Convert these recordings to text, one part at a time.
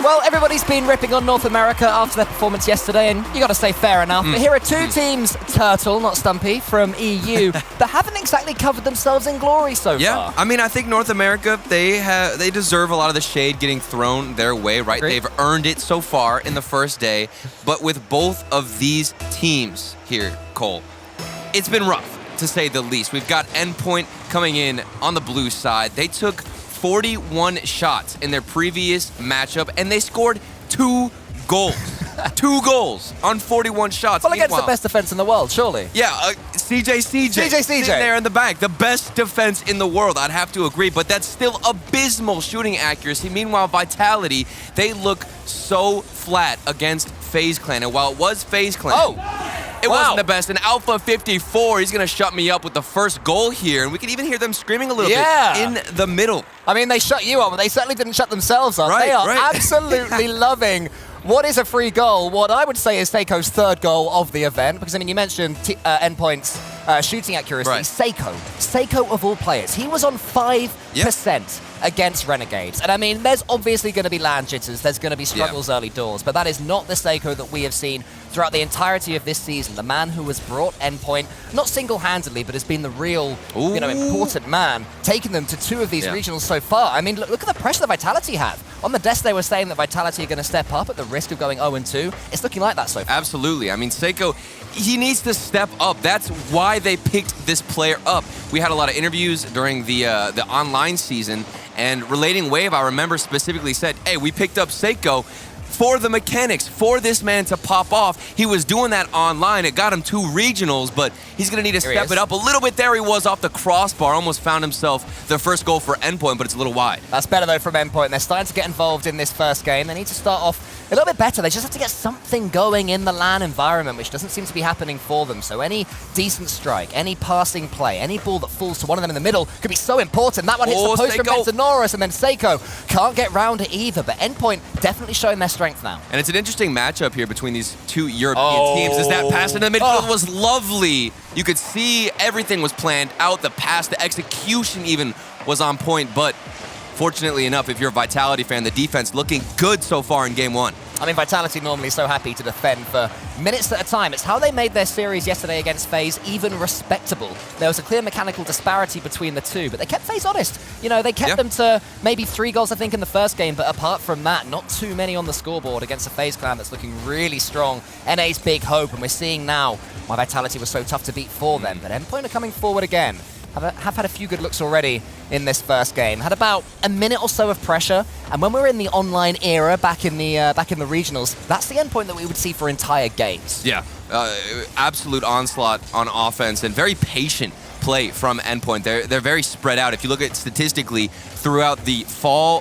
Well, everybody's been ripping on North America after their performance yesterday, and you got to say fair enough. But here are two teams, Turtle, not Stumpy, from EU, that haven't exactly covered themselves in glory so far. Yeah, I mean, I think North America, they deserve a lot of the shade getting thrown their way, right? Agreed. They've earned it so far in the first day. But with both of these teams here, Cole, it's been rough, to say the least. We've got Endpoint coming in on the blue side. They took 41 shots in their previous matchup, and they scored 2 goals. 2 goals on 41 shots. Well, against the best defense in the world, surely. Yeah, CJ sitting there in the back. The best defense in the world, I'd have to agree, but that's still abysmal shooting accuracy. Meanwhile, Vitality, they look so flat against FaZe Clan, and while it was FaZe Clan, it wasn't the best. And Alpha 54, he's going to shut me up with the first goal here, and we can even hear them screaming a little bit in the middle. I mean, they shut you up, but they certainly didn't shut themselves up. They are absolutely loving what is a free goal. What I would say is Seiko's third goal of the event, because, I mean, you mentioned Endpoint's shooting accuracy. Seiko, of all players, he was on 5% against Renegades. And, I mean, there's obviously going to be land jitters. There's going to be struggles early doors, but that is not the Seiko that we have seen throughout the entirety of this season. The man who has brought Endpoint, not single-handedly, but has been the real, important man, taking them to 2 of these regionals so far. I mean, look at the pressure that Vitality have. On the desk, they were saying that Vitality are going to step up at the risk of going 0-2. It's looking like that so far. Absolutely. I mean, Seiko, he needs to step up. That's why they picked this player up. We had a lot of interviews during the online season, and Relating Wave, I remember specifically said, hey, we picked up Seiko for the mechanics, for this man to pop off. He was doing that online. It got him 2 regionals, but he's going to need to step it up a little bit. There he was off the crossbar. Almost found himself the first goal for Endpoint, but it's a little wide. That's better, though, from Endpoint. They're starting to get involved in this first game. They need to start off a little bit better. They just have to get something going in the LAN environment, which doesn't seem to be happening for them. So any decent strike, any passing play, any ball that falls to one of them in the middle could be so important. That one hits the post from Metanoris, and then Seiko can't get round it either. But Endpoint definitely showing their strength now. And it's an interesting matchup here between these 2 European teams. As that pass into the midfield was lovely. You could see everything was planned out. The pass, the execution even was on point. But fortunately enough, if you're a Vitality fan, the defense looking good so far in Game 1. I mean, Vitality normally so happy to defend for minutes at a time. It's how they made their series yesterday against FaZe even respectable. There was a clear mechanical disparity between the 2, but they kept FaZe honest. You know, they kept them to maybe 3 goals, I think, in the first game, but apart from that, not too many on the scoreboard against a FaZe clan that's looking really strong. NA's big hope, and we're seeing now why Vitality was so tough to beat for them. But Endpoint are coming forward again. Have had a few good looks already in this first game. Had about a minute or so of pressure, and when we were in the online era back in the regionals, that's the Endpoint that we would see for entire games. Yeah, absolute onslaught on offense and very patient play from Endpoint. They're very spread out. If you look at statistically throughout the fall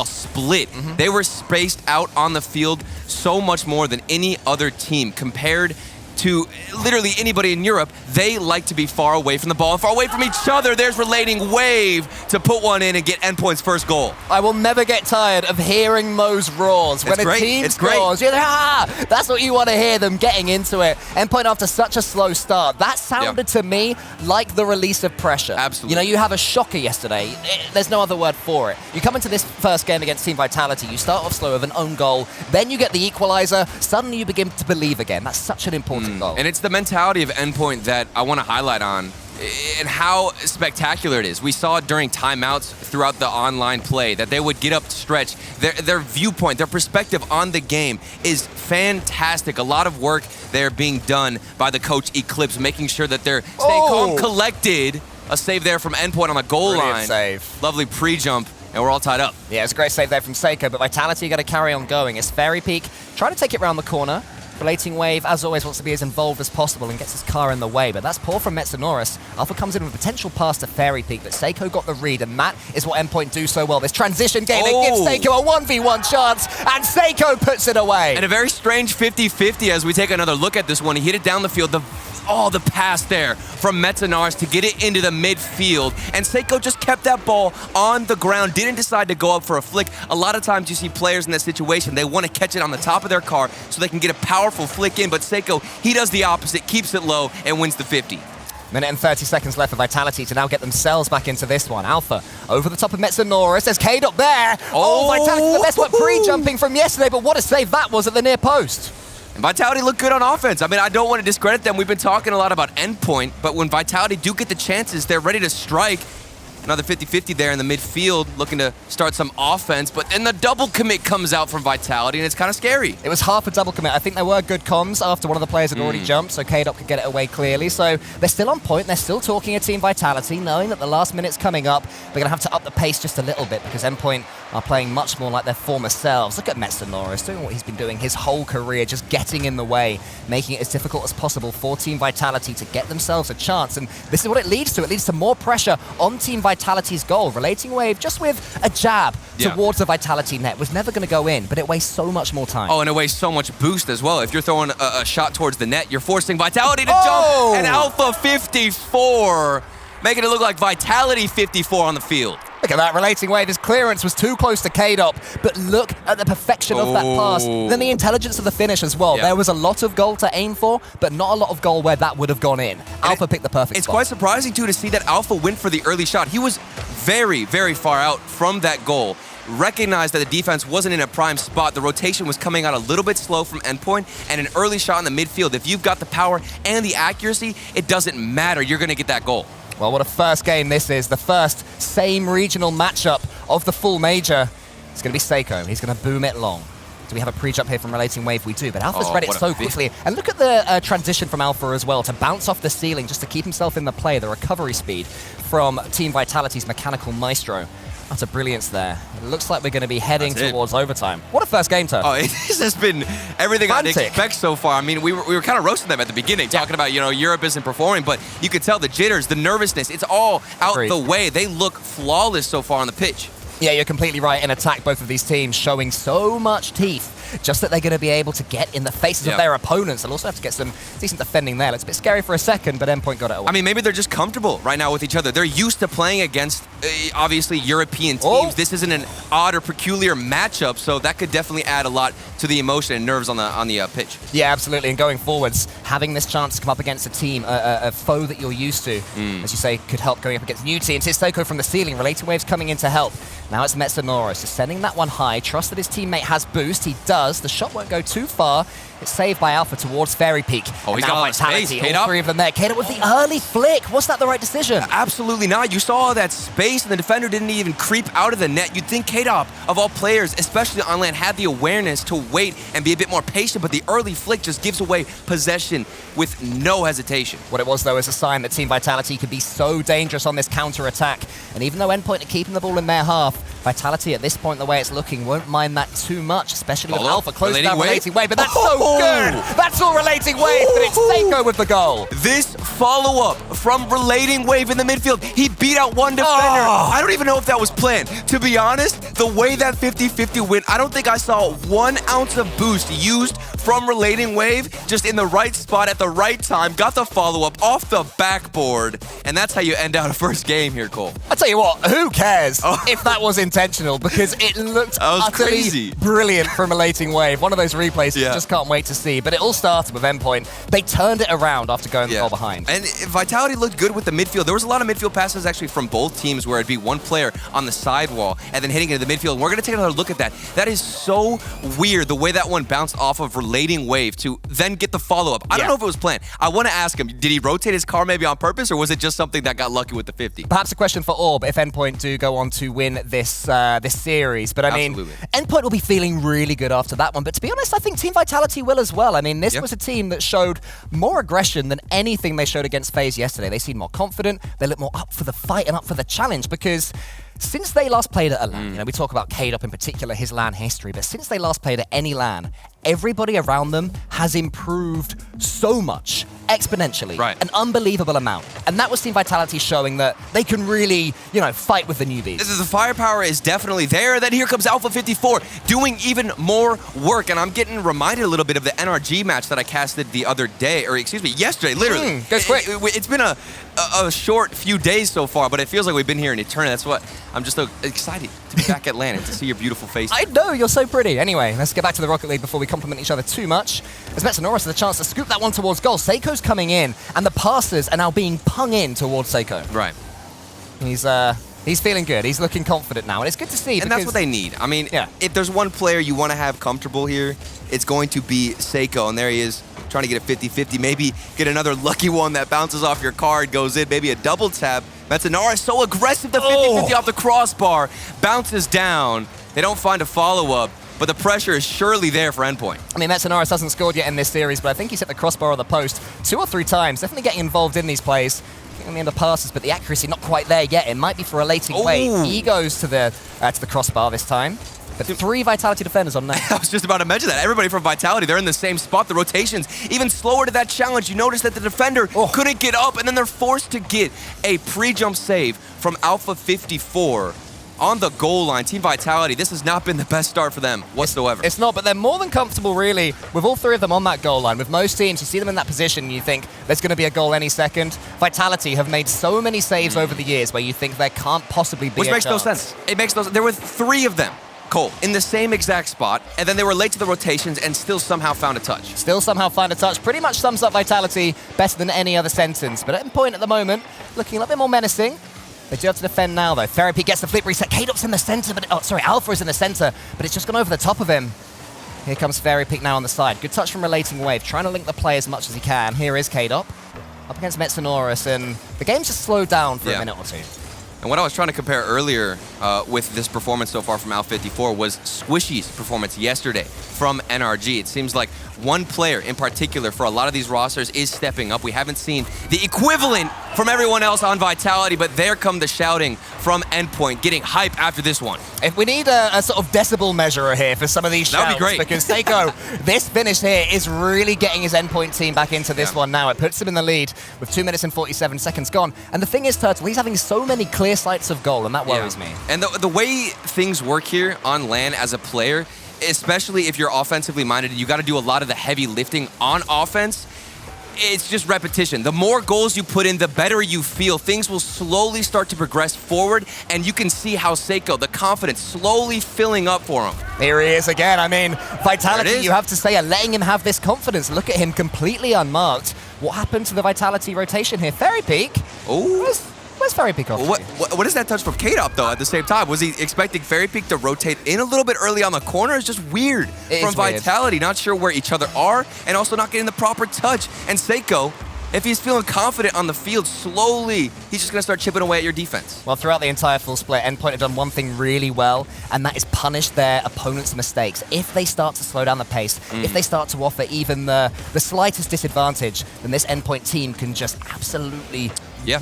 split, they were spaced out on the field so much more than any other team compared to literally anybody in Europe. They like to be far away from the ball and far away from each other. There's Relating Wave to put one in and get Endpoint's first goal. I will never get tired of hearing Mo's roars. When a team scores, you're like, that's what you want to hear, them getting into it. Endpoint after such a slow start. That sounded to me like the release of pressure. Absolutely. You know, you have a shocker yesterday. There's no other word for it. You come into this first game against Team Vitality, you start off slow with an own goal, then you get the equalizer, suddenly you begin to believe again. That's such an important goal. And it's the mentality of Endpoint that I want to highlight on and how spectacular it is. We saw it during timeouts throughout the online play that they would get up stretch. Their viewpoint, their perspective on the game is fantastic. A lot of work there being done by the coach Eclipse, making sure that they're staying calm, collected. A save there from Endpoint on the goal line. Save. Lovely pre-jump. And we're all tied up. Yeah, it's a great save there from Seiko, but Vitality got to carry on going. It's Fairy Peak trying to take it around the corner. Relating Wave, as always, wants to be as involved as possible and gets his car in the way, but that's poor from Metanoris. Alpha comes in with a potential pass to Fairy Peak, but Seiko got the read, and that is what Endpoint do so well. This transition game, it gives Seiko a 1v1 chance, and Seiko puts it away. And a very strange 50-50 as we take another look at this one. He hit it down the field. The pass there from Metanoris to get it into the midfield. And Seiko just kept that ball on the ground, didn't decide to go up for a flick. A lot of times you see players in that situation, they want to catch it on the top of their car so they can get a powerful flick in. But Seiko, he does the opposite, keeps it low, and wins the 50. Minute and 30 seconds left for Vitality to now get themselves back into this one. Alpha over the top of Metz and Norris. There's Cade up there. Oh, Vitality the best one pre-jumping from yesterday, but what a save that was at the near post. And Vitality looked good on offense. I mean, I don't want to discredit them. We've been talking a lot about Endpoint, but when Vitality do get the chances, they're ready to strike. Another 50-50 there in the midfield, looking to start some offense, but then the double commit comes out from Vitality, and it's kind of scary. It was half a double commit. I think there were good comms after one of the players had already jumped, so K-Dot could get it away clearly. So they're still on point. They're still talking a Team Vitality, knowing that the last minute's coming up. They're going to have to up the pace just a little bit because Endpoint are playing much more like their former selves. Look at Metz and Norris doing what he's been doing his whole career, just getting in the way, making it as difficult as possible for Team Vitality to get themselves a chance. And this is what it leads to. It leads to more pressure on Team Vitality's goal. Relating Wave, just with a jab towards the Vitality net, was never going to go in, but it wastes so much more time. Oh, and it wastes so much boost as well. If you're throwing a shot towards the net, you're forcing Vitality to jump, and Alpha 54, making it look like Vitality 54 on the field. Look at that, Relating Wave. His clearance was too close to K-Dop, but look at the perfection of that pass. Then the intelligence of the finish as well. There was a lot of goal to aim for, but not a lot of goal where that would have gone in. Alpha picked the perfect spot. It's quite surprising, too, to see that Alpha went for the early shot. He was very, very far out from that goal. Recognized that the defense wasn't in a prime spot. The rotation was coming out a little bit slow from Endpoint, and an early shot in the midfield. If you've got the power and the accuracy, it doesn't matter. You're going to get that goal. Well, what a first game this is. The first same regional matchup of the full major. It's going to be Seiko. He's going to boom it long. Do we have a pre-jump here from Relating Wave? We do, but Alpha's read it so quickly. And look at the transition from Alpha as well, to bounce off the ceiling just to keep himself in the play, the recovery speed from Team Vitality's Mechanical Maestro. That's a brilliance there. It looks like we're going to be heading towards overtime. What a first game, Turf. Oh, this has been everything I'd expect so far. I mean, we were kind of roasting them at the beginning, talking about, you know, Europe isn't performing, but you could tell the jitters, the nervousness, it's all out the way. They look flawless so far on the pitch. Yeah, you're completely right. In attack, both of these teams showing so much teeth, just that they're going to be able to get in the faces of their opponents. They'll also have to get some decent defending there. It's a bit scary for a second, but Endpoint got it away. I mean, maybe they're just comfortable right now with each other. They're used to playing against, obviously, European teams. This isn't an odd or peculiar matchup, so that could definitely add a lot to the emotion and nerves on the pitch. Yeah, absolutely. And going forwards, having this chance to come up against a team, a foe that you're used to, as you say, could help going up against new teams. Here's Seiko from the ceiling. Relating Waves coming in to help. Now it's Metz and Norris, just sending that one high. Trust that his teammate has boost. He does. The shot won't go too far. It's saved by Alpha towards Fairy Peak. Oh, he's got Vitality. All three of them there. K-Dot with the early flick. Was that the right decision? Absolutely not. You saw that space, and the defender didn't even creep out of the net. You'd think K-Dot, of all players, especially on land, had the awareness to wait and be a bit more patient, but the early flick just gives away possession with no hesitation. What it was, though, is a sign that Team Vitality could be so dangerous on this counter-attack. And even though Endpoint are keeping the ball in their half, Vitality, at this point, the way it's looking, won't mind that too much, especially with Alpha closing down Relating Wave. But that's so good! That's all Relating Wave, but it's Seiko with the goal. This follow-up from Relating Wave in the midfield. He beat out one defender. I don't even know if that was planned. To be honest, the way that 50-50 went, I don't think I saw 1 ounce of boost used from Relating Wave, just in the right spot at the right time, got the follow-up off the backboard, and that's how you end out a first game here, Cole. I tell you what, who cares if that was intentional, because it looked utterly brilliant from Relating Wave. One of those replays you just can't wait to see, but it all started with Endpoint. They turned it around after going the goal behind. And Vitality looked good with the midfield. There was a lot of midfield passes actually from both teams where it'd be one player on the sidewall and then hitting into the midfield. And we're going to take another look at that. That is so weird, the way that one bounced off of Relating Wave to then get the follow-up. I don't know if it was planned. I want to ask him, did he rotate his car maybe on purpose, or was it just something that got lucky with the 50? Perhaps a question for Orb if Endpoint do go on to win this this series. But I mean, Endpoint will be feeling really good after that one. But to be honest, I think Team Vitality will as well. I mean, this was a team that showed more aggression than anything they showed against FaZe yesterday. They seemed more confident. They looked more up for the fight and up for the challenge, because since they last played at a LAN, you know, we talk about K-Dop in particular, his LAN history, but since they last played at any LAN, everybody around them has improved so much, exponentially, an unbelievable amount. And that was Team Vitality showing that they can really, you know, fight with the newbies. The firepower is definitely there. Then here comes Alpha 54 doing even more work. And I'm getting reminded a little bit of the NRG match that I casted the other day, or excuse me, yesterday, literally. Goes quick. It's been a short few days so far, but it feels like we've been here in eternity. That's what I'm just so excited to be back at LAN and to see your beautiful face. I know, you're so pretty. Anyway, let's get back to the Rocket League before we compliment each other too much. As Metz and Norris has a chance to scoop that one towards goal. Seiko's Seiko's coming in, and the passes are now being pung in towards Seiko. Right. He's feeling good. He's looking confident now, and it's good to see. And that's what they need. I mean, if there's one player you want to have comfortable here, it's going to be Seiko, and there he is trying to get a 50-50, maybe get another lucky one that bounces off your card, goes in, maybe a double tap. Metsunara so aggressive, the 50-50 off the crossbar, bounces down. They don't find a follow-up, but the pressure is surely there for Endpoint. I mean, Metsunara hasn't scored yet in this series, but I think he's hit the crossbar or the post 2 or 3 times, definitely getting involved in these plays. On the end of passes, but the accuracy not quite there yet. It might be for a relating wave. He goes to the crossbar this time. But 3 Vitality defenders on there. I was just about to mention that. Everybody from Vitality, they're in the same spot. The rotations even slower to that challenge. You notice that the defender couldn't get up, and then they're forced to get a pre-jump save from Alpha 54 on the goal line. Team Vitality, this has not been the best start for them whatsoever. It's not, but they're more than comfortable, really, with all 3 of them on that goal line. With most teams, you see them in that position, and you think there's going to be a goal any second. Vitality have made so many saves over the years where you think there can't possibly be Which a makes chance. no sense. It makes no sense. There were 3 of them, Cole, in the same exact spot, and then they were late to the rotations and still somehow found a touch. Still somehow find a touch. Pretty much sums up Vitality better than any other sentence. But Endpoint at the moment, looking a little bit more menacing. They do have to defend now, though. Therapy gets the flip reset. K-Dop's in the center, but Alpha is in the center, but it's just gone over the top of him. Here comes Fairy Peak now on the side. Good touch from Relating Wave, trying to link the play as much as he can. Here is K-Dop up against Metsunoris, and the game's just slowed down for a minute or 2. And what I was trying to compare earlier with this performance so far from Alpha 54 was Squishy's performance yesterday from NRG. It seems like one player in particular for a lot of these rosters is stepping up. We haven't seen the equivalent from everyone else on Vitality, but there come the shouting from Endpoint, getting hype after this one. If we need a sort of decibel measurer here for some of these shouts, that would be great. Because Seiko, this finish here is really getting his Endpoint team back into this one now. It puts him in the lead with 2 minutes and 47 seconds gone. And the thing is, Turtle, he's having so many clear sights of goal, and that worries me. And the way things work here on LAN as a player, especially if you're offensively minded, you got to do a lot of the heavy lifting on offense. It's just repetition. The more goals you put in, the better you feel. Things will slowly start to progress forward, and you can see how Seiko, the confidence, slowly filling up for him. Here he is again. I mean, Vitality, you have to say, are letting him have this confidence. Look at him completely unmarked. What happened to the Vitality rotation here? Fairy Peak? Oh. Where's Fairy Peak off? What is that touch from K-Dop, though, at the same time? Was he expecting Fairy Peak to rotate in a little bit early on the corner? It's just weird from Vitality, not sure where each other are, and also not getting the proper touch. And Seiko, if he's feeling confident on the field, slowly, he's just going to start chipping away at your defense. Well, throughout the entire full split, Endpoint have done one thing really well, and that is punish their opponent's mistakes. If they start to slow down the pace, if they start to offer even the slightest disadvantage, then this Endpoint team can just absolutely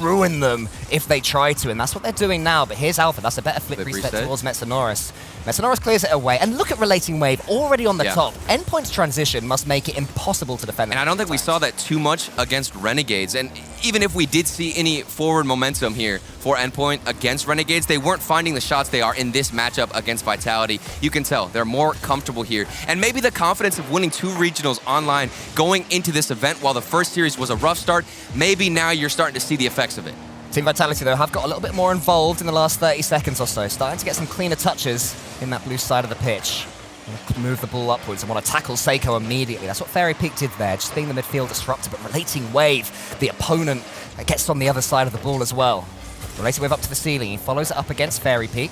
ruin them if they try to, and that's what they're doing now. But here's Alpha. That's a better flip reset towards Metsunoris. Metsunoris clears it away, and look at Relating Wave already on the top. Endpoint's transition must make it impossible to defend. And I don't think we saw that too much against Renegades, and even if we did see any forward momentum here for Endpoint against Renegades, they weren't finding the shots they are in this matchup against Vitality. You can tell they're more comfortable here, and maybe the confidence of winning 2 regionals online going into this event while the first series was a rough start, maybe now you're starting to see the effects of it. Team Vitality, though, have got a little bit more involved in the last 30 seconds or so, starting to get some cleaner touches in that blue side of the pitch. Move the ball upwards and want to tackle Seiko immediately. That's what Fairy Peak did there, just being the midfield disruptor, but Relating Wave, the opponent, gets on the other side of the ball as well. Relating Wave up to the ceiling, he follows it up against Fairy Peak.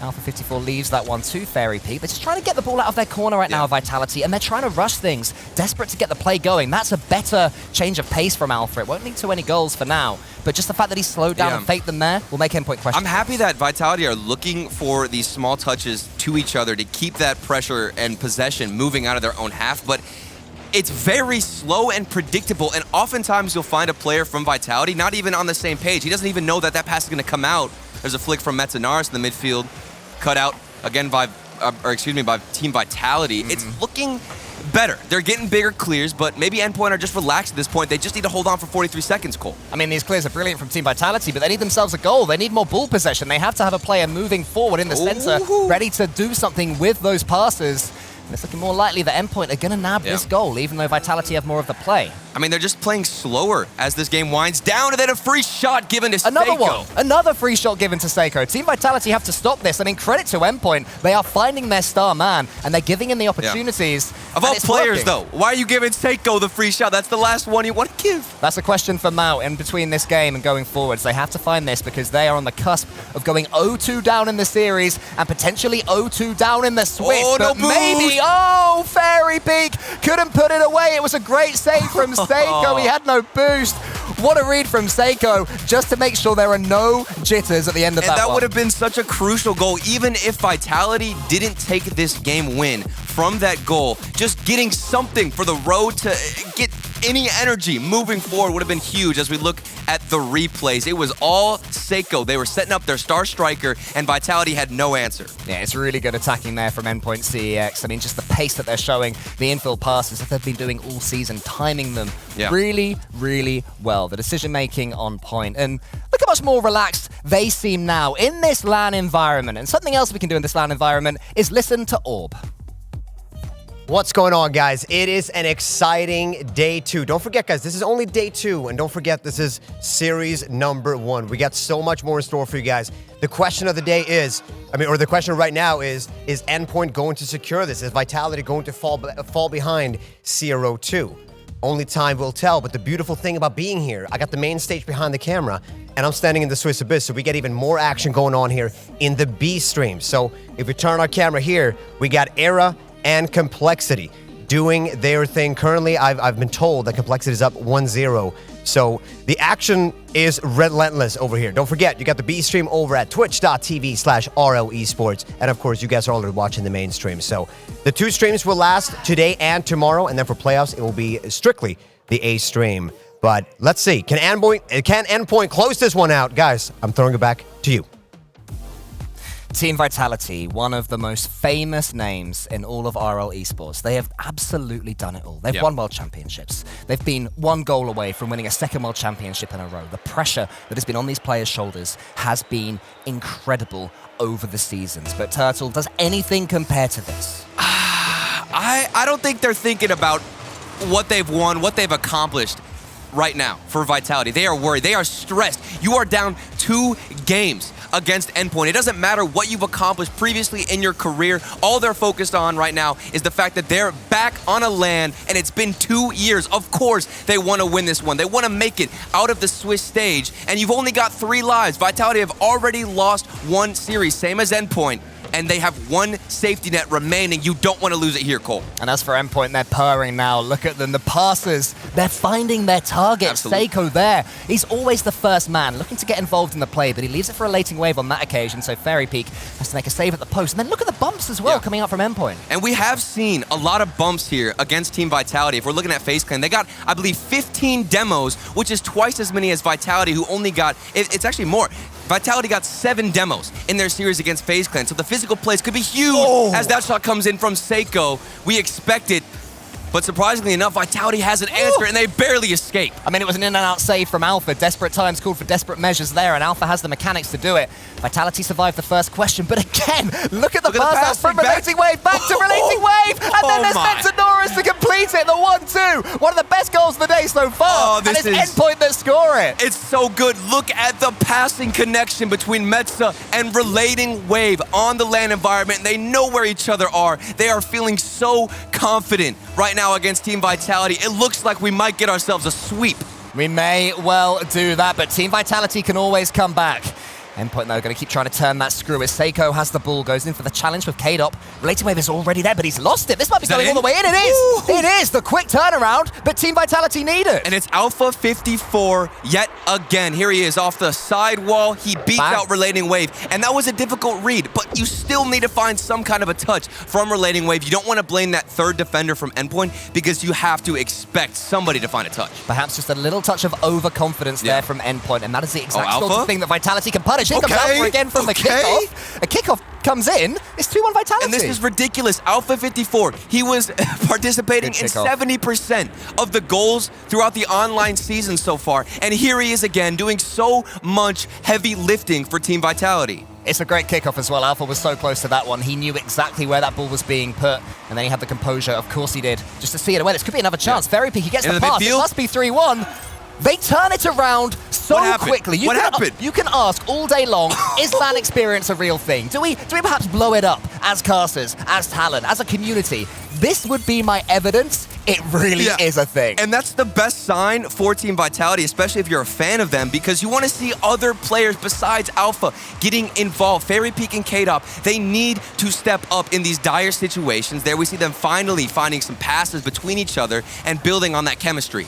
Alpha 54 leaves that one to Fairy Peak. They're just trying to get the ball out of their corner right now, Vitality, and they're trying to rush things, desperate to get the play going. That's a better change of pace from Alpha. It won't lead to any goals for now, but just the fact that he slowed down and faked them there will make Endpoint question. I'm happy that Vitality are looking for these small touches to each other to keep that pressure and possession moving out of their own half, but it's very slow and predictable, and oftentimes you'll find a player from Vitality not even on the same page. He doesn't even know that that pass is going to come out. There's a flick from Metsunoris in the midfield, cut out again by Team Vitality. It's looking better. They're getting bigger clears, but maybe Endpoint are just relaxed at this point. They just need to hold on for 43 seconds, Cole. I mean, these clears are brilliant from Team Vitality, but they need themselves a goal. They need more ball possession. They have to have a player moving forward in the center, ready to do something with those passes. And it's looking more likely that Endpoint are going to nab this goal, even though Vitality have more of the play. I mean, they're just playing slower as this game winds down, and then a free shot given to Seiko. Another free shot given to Seiko. Team Vitality have to stop this. I mean, credit to Endpoint. They are finding their star man, and they're giving him the opportunities. Yeah. Of all players, though, why are you giving Seiko the free shot? That's the last one you want to give. That's a question for Mao in between this game and going forwards. They have to find this because they are on the cusp of going 0-2 down in the series and potentially 0-2 down in the Swiss. Oh, but no maybe, Fairy Peak couldn't put it away. It was a great save from Seiko. He had no boost. What a read from Seiko, just to make sure there are no jitters at the end of that one. And that would have been such a crucial goal, even if Vitality didn't take this game win from that goal. Just getting something for the road to get any energy moving forward would have been huge as we look at the replays. It was all Seiko. They were setting up their star striker, and Vitality had no answer. Yeah, it's really good attacking there from Endpoint CeX. I mean, just the pace that they're showing, the infill passes that they've been doing all season, timing them really, really well. The decision-making on point. And look how much more relaxed they seem now in this LAN environment. And something else we can do in this LAN environment is listen to Orb. What's going on, guys? It is an exciting day 2. Don't forget, guys, this is only day 2, and don't forget, this is series number 1. We got so much more in store for you guys. The question of the day is, the question right now is Endpoint going to secure this? Is Vitality going to fall behind CRO2? Only time will tell, but the beautiful thing about being here, I got the main stage behind the camera, and I'm standing in the Swiss Abyss, so we get even more action going on here in the B stream. So if we turn our camera here, we got Era and Complexity doing their thing. Currently, I've been told that Complexity is up 1-0. So the action is relentless over here. Don't forget, you got the B stream over at twitch.tv/RL Esports. And of course, you guys are already watching the main stream. So the 2 streams will last today and tomorrow. And then for playoffs, it will be strictly the A stream. But let's see. Can Endpoint close this one out? Guys, I'm throwing it back to you. Team Vitality, one of the most famous names in all of RL Esports. They have absolutely done it all. They've won World Championships. They've been 1 goal away from winning a 2nd World Championship in a row. The pressure that has been on these players' shoulders has been incredible over the seasons. But Turtle, does anything compare to this? I don't think they're thinking about what they've won, what they've accomplished right now for Vitality. They are worried. They are stressed. You are down 2 games against Endpoint. It doesn't matter what you've accomplished previously in your career. All they're focused on right now is the fact that they're back on a LAN, and it's been 2 years. Of course, they want to win this one. They want to make it out of the Swiss stage, and you've only got 3 lives. Vitality have already lost 1 series, same as Endpoint, and they have 1 safety net remaining. You don't want to lose it here, Cole. And as for Endpoint, they're purring now. Look at them, the passers. They're finding their target. Absolutely. Seiko there. He's always the first man, looking to get involved in the play, but he leaves it for a lating wave on that occasion, so Fairy Peak has to make a save at the post. And then look at the bumps as well coming out from Endpoint. And we have seen a lot of bumps here against Team Vitality. If we're looking at FaZe Clan, they got, I believe, 15 demos, which is twice as many as Vitality, who only got, it's actually more. Vitality got 7 demos in their series against FaZe Clan, so the physical plays could be huge as that shot comes in from Seiko. We expect it, but surprisingly enough, Vitality has an answer, and they barely escape. I mean, it was an in-and-out save from Alpha. Desperate times called for desperate measures there, and Alpha has the mechanics to do it. Vitality survived the first question, but again, look at the pass out from Relating Wave, back to Relating Wave, and then there's Spencer Norris to complete it, the 1-2. One of the best goals of the day so far, and it's Endpoint that score it. It's so good. Look at the passing connection between Metza and Relating Wave on the LAN environment, and they know where each other are. They are feeling so confident right now against Team Vitality. It looks like we might get ourselves a sweep. We may well do that, but Team Vitality can always come back. Endpoint, though, going to keep trying to turn that screw as Seiko has the ball, goes in for the challenge with K-Dop. Relating Wave is already there, but he's lost it. This might be going all the way in. It is! It is! The quick turnaround, but Team Vitality need it. And it's Alpha 54 yet again. Here he is off the side wall. He beats out Relating Wave, and that was a difficult read, but you still need to find some kind of a touch from Relating Wave. You don't want to blame that 3rd defender from Endpoint because you have to expect somebody to find a touch. Perhaps just a little touch of overconfidence there from Endpoint, and that is the exact sort of thing that Vitality can punish. Here comes Alpha again from the kickoff. A kickoff comes in. It's 2-1 Vitality. And this is ridiculous. Alpha 54, he was participating in 70% of the goals throughout the online season so far. And here he is again doing so much heavy lifting for Team Vitality. It's a great kickoff as well. Alpha was so close to that one. He knew exactly where that ball was being put, and then he had the composure. Of course he did, just to see it away. This could be another chance. Very Peak, he gets the pass. It must be 3-1. They turn it around so quickly. You can ask all day long, is LAN experience a real thing? Do we perhaps blow it up as casters, as talent, as a community? This would be my evidence. It really is a thing. And that's the best sign for Team Vitality, especially if you're a fan of them, because you want to see other players besides Alpha getting involved. Fairy Peak and KDOP, they need to step up in these dire situations. There we see them finally finding some passes between each other and building on that chemistry.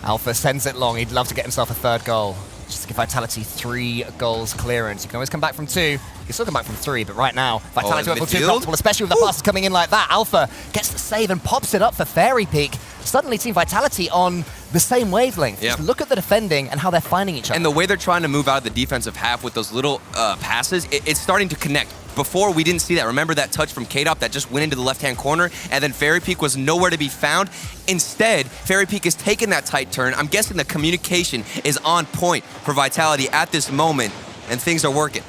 Alpha sends it long. He'd love to get himself a third goal. Just to give Vitality 3 goals clearance. You can always come back from 2. You can still come back from 3, but right now, Vitality will feel too comfortable, especially with the passes coming in like that. Alpha gets the save and pops it up for Fairy Peak. Suddenly, Team Vitality on the same wavelength. Just look at the defending and how they're finding each other. And the way they're trying to move out of the defensive half with those little passes, it's starting to connect. Before, we didn't see that. Remember that touch from KDOP that just went into the left-hand corner, and then Fairy Peak was nowhere to be found? Instead, Fairy Peak is taking that tight turn. I'm guessing the communication is on point for Vitality at this moment, and things are working.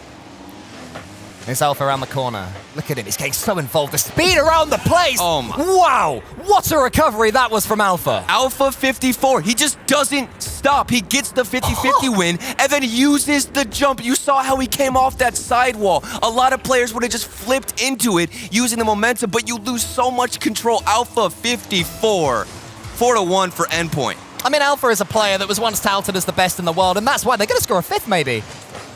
There's Alpha around the corner. Look at him, he's getting so involved. The speed around the place! Oh my. Wow! What a recovery that was from Alpha. Alpha 54, he just doesn't stop. He gets the 50-50 win and then uses the jump. You saw how he came off that sidewall. A lot of players would have just flipped into it using the momentum, but you lose so much control. Alpha 54, 4-1 for Endpoint. I mean, Alpha is a player that was once touted as the best in the world, and that's why they're going to score a 5th, maybe.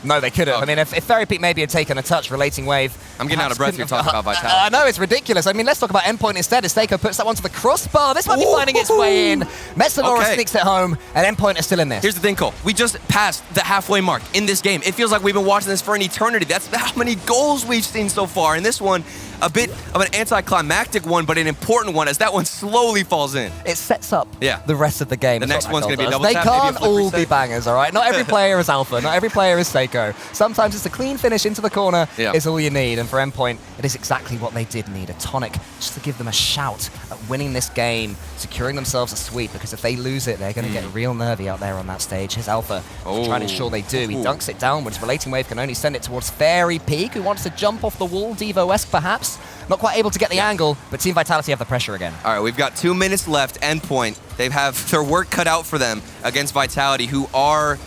No, they couldn't. I mean, if Fairy Peak maybe had taken a touch, Relating Wave... I'm getting out of breath here talking about Vitality. I know, it's ridiculous. I mean, let's talk about Endpoint instead. As Seiko puts that one to the crossbar. This might be finding its way in. Metsanora sneaks it home, and Endpoint is still in this. Here's the thing, Cole. We just passed the halfway mark in this game. It feels like we've been watching this for an eternity. That's how many goals we've seen so far. And this one, a bit of an anticlimactic one, but an important one as that one slowly falls in. It sets up the rest of the game. The next one's going to be a double tap. They can't all be bangers, all right? Not every player is Alpha. Not every player is Seiko. Sometimes it's a clean finish into the corner is all you need. And for Endpoint, it is exactly what they did need. A tonic just to give them a shout at winning this game, securing themselves a sweep, because if they lose it, they're going to get real nervy out there on that stage. Here's Alpha trying to ensure they do. He dunks it downwards. Relating Wave can only send it towards Fairy Peak, who wants to jump off the wall, Devo-esque perhaps. Not quite able to get the angle, but Team Vitality have the pressure again. All right, we've got 2 minutes left. Endpoint, they have their work cut out for them against Vitality, who are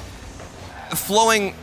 flowing,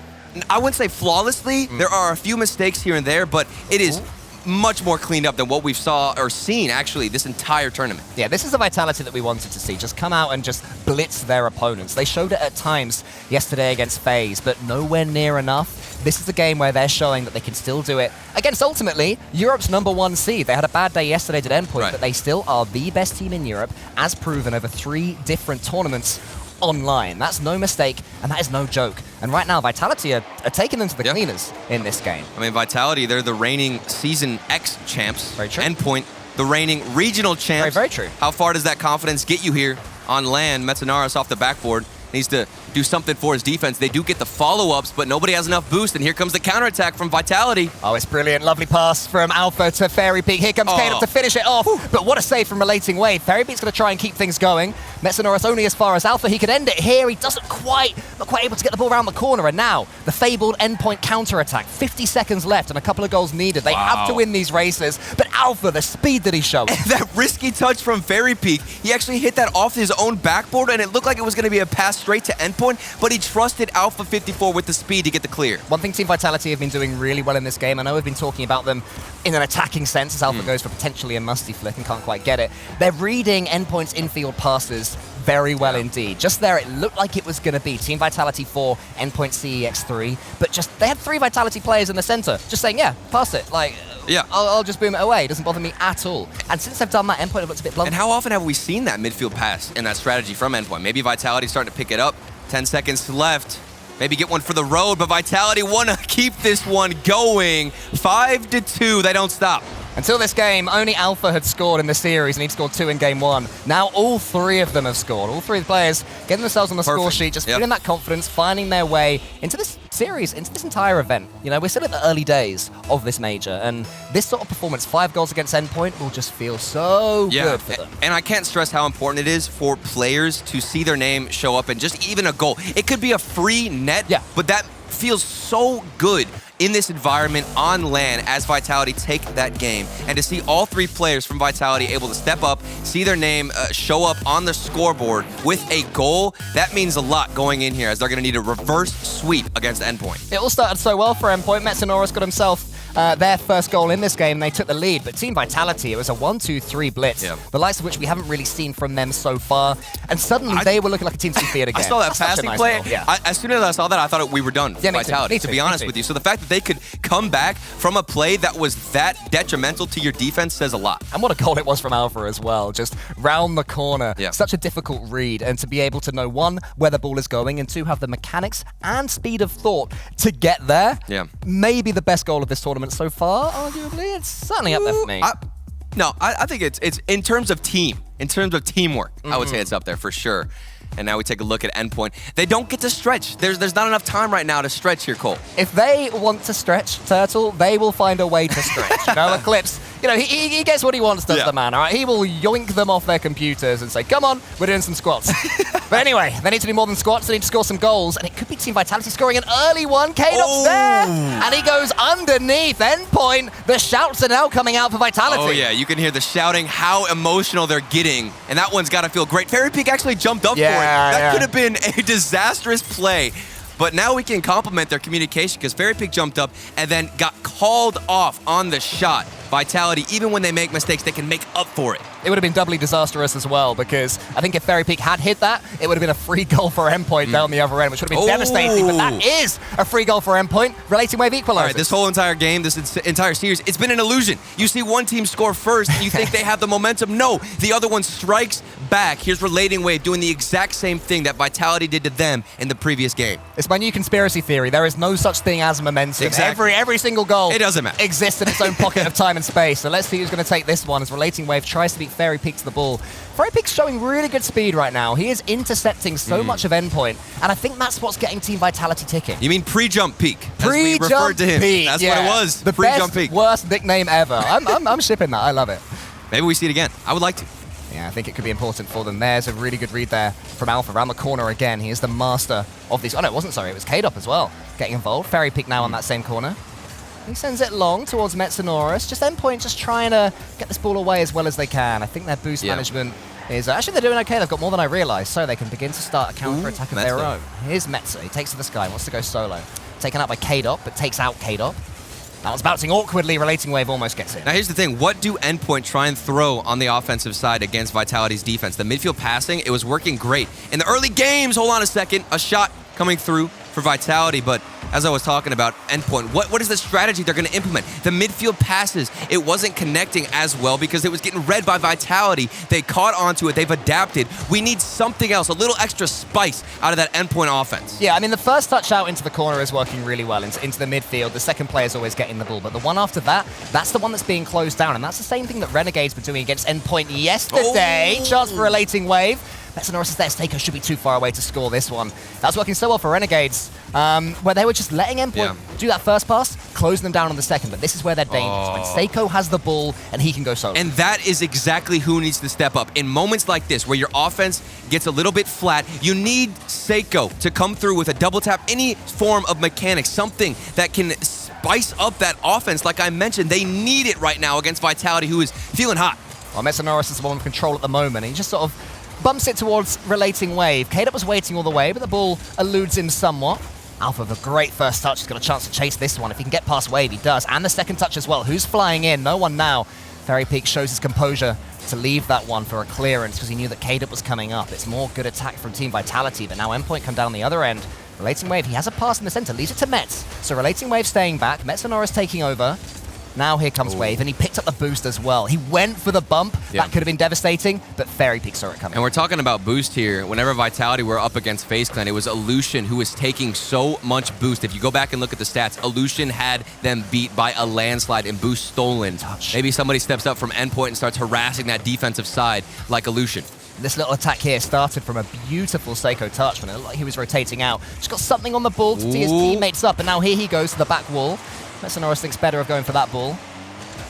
I wouldn't say flawlessly. There are a few mistakes here and there, but it is much more cleaned up than what we've saw or seen, actually, this entire tournament. Yeah, this is the Vitality that we wanted to see. Just come out and just blitz their opponents. They showed it at times yesterday against FaZe, but nowhere near enough. This is a game where they're showing that they can still do it against, ultimately, Europe's #1 seed. They had a bad day yesterday at Endpoint, but they still are the best team in Europe, as proven over 3 different tournaments online. That's no mistake, and that is no joke. And right now, Vitality are taking them to the cleaners in this game. I mean, Vitality, they're the reigning Season X champs. Very true. Endpoint, the reigning regional champs. Very, very true. How far does that confidence get you here on land? Metsanara off the backboard needs to do something for his defense. They do get the follow-ups, but nobody has enough boost, and here comes the counterattack from Vitality. Oh, it's brilliant. Lovely pass from Alpha to Fairy Peak. Here comes KDOP to finish it off, but what a save from Relating Wave. Fairy Peak's going to try and keep things going. Metsanora only as far as Alpha. He could end it here. He doesn't not quite able to get the ball around the corner, and now the fabled Endpoint counterattack. 50 seconds left and a couple of goals needed. They have to win these races, but Alpha, the speed that he showed. And that risky touch from Fairy Peak, he actually hit that off his own backboard, and it looked like it was going to be a pass straight to Endpoint, but he trusted Alpha 54 with the speed to get the clear. One thing Team Vitality have been doing really well in this game, I know we've been talking about them in an attacking sense as Alpha goes for potentially a musty flick and can't quite get it. They're reading Endpoint's infield passes very well indeed. Just there, it looked like it was going to be Team Vitality 4, Endpoint CeX 3, but just they had 3 Vitality players in the center, just saying, yeah, pass it. Like, I'll just boom it away. It doesn't bother me at all. And since they've done that, Endpoint have looked a bit blunt. And how often have we seen that midfield pass in that strategy from Endpoint? Maybe Vitality's starting to pick it up. 10 seconds left. Maybe get one for the road, but Vitality want to keep this one going. 5-2, they don't stop. Until this game, only Alpha had scored in the series, and he'd scored 2 in game 1. Now all 3 of them have scored. All 3 of the players getting themselves on the score sheet, just feeling that confidence, finding their way into this series, into this entire event. You know, we're still at the early days of this major, and this sort of performance, 5 goals against Endpoint, will just feel so good for them. And I can't stress how important it is for players to see their name show up in just even a goal. It could be a free net, but that feels so good in this environment on LAN as Vitality take that game. And to see all 3 players from Vitality able to step up, see their name show up on the scoreboard with a goal, that means a lot going in here as they're going to need a reverse sweep against Endpoint. It all started so well for Endpoint. Metanora's got himself their first goal in this game. They took the lead, but Team Vitality, it was a 1-2-3 blitz, the likes of which we haven't really seen from them so far. And suddenly they were looking like a team to be feared again. I saw that passing play. As soon as I saw that, I thought we were done for Vitality, to be honest with you. So the fact that they could come back from a play that was that detrimental to your defense says a lot. And what a goal it was from Alpha as well. Just round the corner. Such a difficult read. And to be able to know, 1, where the ball is going, and 2, have the mechanics and speed of thought to get there. Maybe the best goal of this tournament so far, arguably. It's certainly up there for me. I think it's in terms of team, in terms of teamwork, I would say it's up there for sure. And now we take a look at Endpoint. They don't get to stretch. There's not enough time right now to stretch here, Cole. If they want to stretch, Turtle, they will find a way to stretch. You know, Eclipse, you know, he gets what he wants, does the man, all right? He will yoink them off their computers and say, come on, we're doing some squats. But anyway, they need to do more than squats. They need to score some goals. And it could be Team Vitality scoring an early one. K-Dop's there. And he goes underneath. Endpoint. The shouts are now coming out for Vitality. Oh, yeah. You can hear the shouting, how emotional they're getting. And that one's got to feel great. Fairy Peak actually jumped up for it. That could have been a disastrous play. But now we can compliment their communication because Fairy Peak jumped up and then got called off on the shot. Vitality, even when they make mistakes, they can make up for it. It would have been doubly disastrous as well, because I think if Fairy Peak had hit that, it would have been a free goal for Endpoint down the other end, which would have been devastating, but that is a free goal for Endpoint. Relating Wave equalizes. All right, this whole entire game, this entire series, it's been an illusion. You see one team score first, and you think they have the momentum. No, the other one strikes back. Here's Relating Wave doing the exact same thing that Vitality did to them in the previous game. It's my new conspiracy theory. There is no such thing as momentum. Exactly. Every single goal it doesn't matter. Exists in its own pocket of time and space. So let's see who's going to take this one as Relating Wave tries to beat Fairy Peak to the ball. Fairy Peak's showing really good speed right now. He is intercepting so much of Endpoint, and I think that's what's getting Team Vitality ticking. You mean pre-jump peak? Pre-jump peak. That's what it was. The pre-jump peak. Worst nickname ever. I'm shipping that. I love it. Maybe we see it again. I would like to. Yeah, I think it could be important for them. There's a really good read there from Alpha around the corner again. He is the master of these. Oh, no, it wasn't, sorry. It was K-Dop as well getting involved. Fairy Peak now on that same corner. He sends it long towards Metanoris. Just Endpoint just trying to get this ball away as well as they can. I think their boost management is... actually, they're doing okay. They've got more than I realized. So they can begin to start a counter-attack of their own. Here's Metza. He takes to the sky, wants to go solo. Taken out by K-Dop, but takes out K-Dop. Now it's bouncing awkwardly. Relating Wave almost gets it. Now here's the thing. What do Endpoint try and throw on the offensive side against Vitality's defense? The midfield passing, it was working great. In the early games, hold on a second, a shot coming through for Vitality, but as I was talking about Endpoint, what is the strategy they're going to implement? The midfield passes, it wasn't connecting as well because it was getting read by Vitality. They caught onto it, they've adapted. We need something else, a little extra spice out of that Endpoint offense. Yeah, I mean, the first touch out into the corner is working really well, into the midfield. The second player is always getting the ball, but the one after that, that's the one that's being closed down, and that's the same thing that Renegades were doing against Endpoint yesterday. Chance for Relating Wave. Metanoris is there. Staker should be too far away to score this one. That was working so well for Renegades, where they were just letting Endpoint do that first pass, closing them down on the second. But this is where they're dangerous, when Seiko has the ball and he can go solo. And that is exactly who needs to step up. In moments like this, where your offense gets a little bit flat, you need Seiko to come through with a double tap, any form of mechanics, something that can spice up that offense. Like I mentioned, they need it right now against Vitality, who is feeling hot. Well, Metanoris is the one with control at the moment. He just sort of bumps it towards Relating Wave. K-Dop was waiting all the way, but the ball eludes him somewhat. Alpha with a great first touch. He's got a chance to chase this one. If he can get past Wave, he does. And the second touch as well. Who's flying in? No one now. Fairy Peak shows his composure to leave that one for a clearance because he knew that K-Dop was coming up. It's more good attack from Team Vitality, but now Endpoint come down the other end. Relating Wave, he has a pass in the center, leaves it to Metz. So Relating Wave staying back. Metanoris taking over. Now here comes Wave, and he picked up the boost as well. He went for the bump. That could have been devastating, but Fairy Peak saw it coming. And we're talking about boost here. Whenever Vitality were up against FaZe Clan, it was Illusion who was taking so much boost. If you go back and look at the stats, Illusion had them beat by a landslide and boost stolen. Maybe somebody steps up from Endpoint and starts harassing that defensive side like Illusion. This little attack here started from a beautiful Seiko touch when it looked like he was rotating out. Just got something on the ball to tee his teammates up, and now here he goes to the back wall. Metanoris thinks better of going for that ball.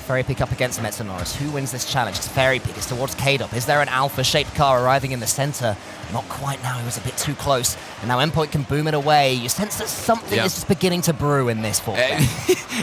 Ferry pick up against Metsonoris. Who wins this challenge? It's Ferry pick. It's towards K-Dop. Is there an Alpha-shaped car arriving in the center? Not quite now. He was a bit too close. And now Endpoint can boom it away. You sense that something is just beginning to brew in this fourth game.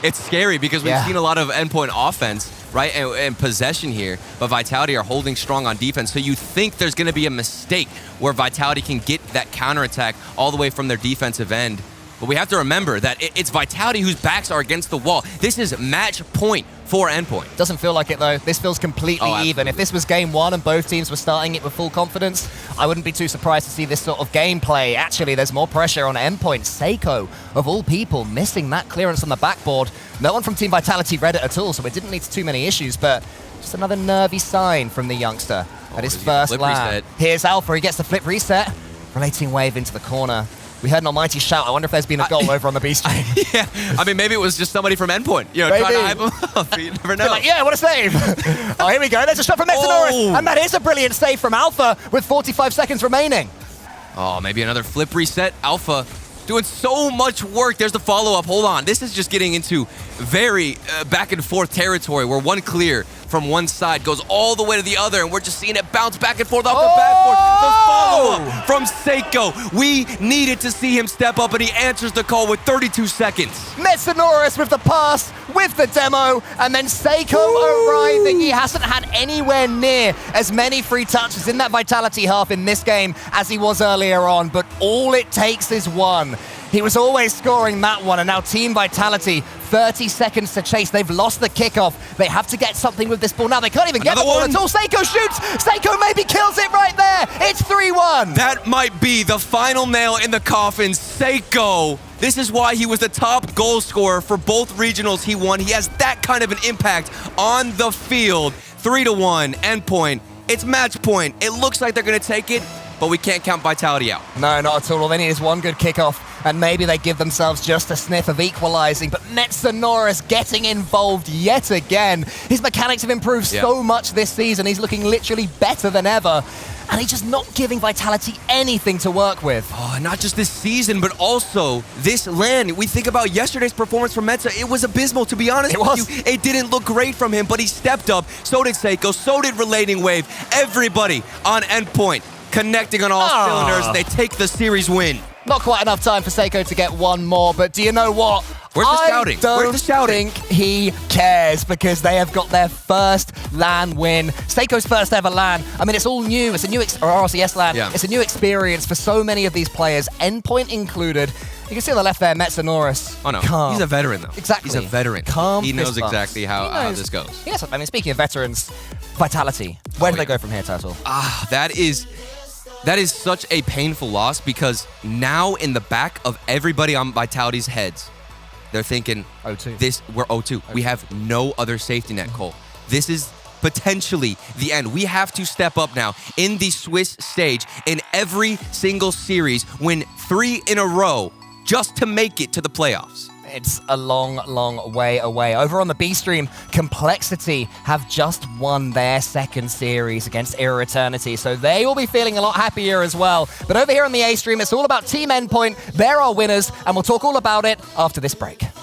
It's scary because we've seen a lot of Endpoint offense, right, and possession here, but Vitality are holding strong on defense. So you think there's going to be a mistake where Vitality can get that counterattack all the way from their defensive end. But we have to remember that it's Vitality whose backs are against the wall. This is match point for Endpoint. Doesn't feel like it, though. This feels completely even. If this was game one and both teams were starting it with full confidence, I wouldn't be too surprised to see this sort of gameplay. Actually, there's more pressure on Endpoint. Seiko, of all people, missing that clearance on the backboard. No one from Team Vitality read it at all, so it didn't lead to too many issues, but just another nervy sign from the youngster at his first lap. Here's Alpha. He gets the flip reset. Relating wave into the corner. We heard an almighty shout. I wonder if there's been a goal over on the B stream. Yeah, I mean, maybe it was just somebody from Endpoint, trying to hype him up. You never know. Like, yeah, what a save. Oh, here we go. There's a shot from Metsonoris. And that is a brilliant save from Alpha with 45 seconds remaining. Oh, maybe another flip reset. Alpha doing so much work. There's the follow-up. Hold on. This is just getting into very back and forth territory where one clear from one side goes all the way to the other, and we're just seeing it bounce back and forth off the backboard. The follow-up from Seiko. We needed to see him step up, and he answers the call with 32 seconds. Metsonoris with the pass, with the demo, and then Seiko arriving. He hasn't had anywhere near as many free touches in that Vitality half in this game as he was earlier on, but all it takes is one. He was always scoring that one, and now Team Vitality, 30 seconds to chase. They've lost the kickoff. They have to get something with this ball now. They can't even get the ball at all. Seiko shoots. Seiko maybe kills it right there. It's 3-1. That might be the final nail in the coffin. Seiko. This is why he was the top goal scorer for both regionals he won. He has that kind of an impact on the field. 3-1, Endpoint. It's match point. It looks like they're going to take it, but we can't count Vitality out. No, not at all. All they need is one good kickoff, and maybe they give themselves just a sniff of equalizing. But Metsonoris getting involved yet again. His mechanics have improved so much this season. He's looking literally better than ever. And he's just not giving Vitality anything to work with. Oh, not just this season, but also this LAN. We think about yesterday's performance from Metza. It was abysmal, to be honest with you. It didn't look great from him, but he stepped up. So did Seiko. So did Relating Wave. Everybody on Endpoint connecting on all cylinders. They take the series win. Not quite enough time for Seiko to get one more, but do you know what? Where's the shouting? I don't think he cares, because they have got their first LAN win. Seiko's first ever LAN. I mean, it's all new. It's a new or RLCS LAN. Yeah. It's a new experience for so many of these players, Endpoint included. You can see on the left there, Metsonoris. Oh, no. He's a veteran, though. Exactly. He's a veteran. He knows exactly how this goes. Yes, I mean, speaking of veterans, Vitality. Where do they go from here, Turtle? That is such a painful loss, because now in the back of everybody on Vitality's heads, they're thinking, O2. We're O2. We have no other safety net, Cole. This is potentially the end. We have to step up now in the Swiss stage in every single series, win 3 in a row just to make it to the playoffs. It's a long, long way away. Over on the B stream, Complexity have just won their second series against Era Eternity, so they will be feeling a lot happier as well. But over here on the A stream, it's all about Team Endpoint. They're our winners, and we'll talk all about it after this break.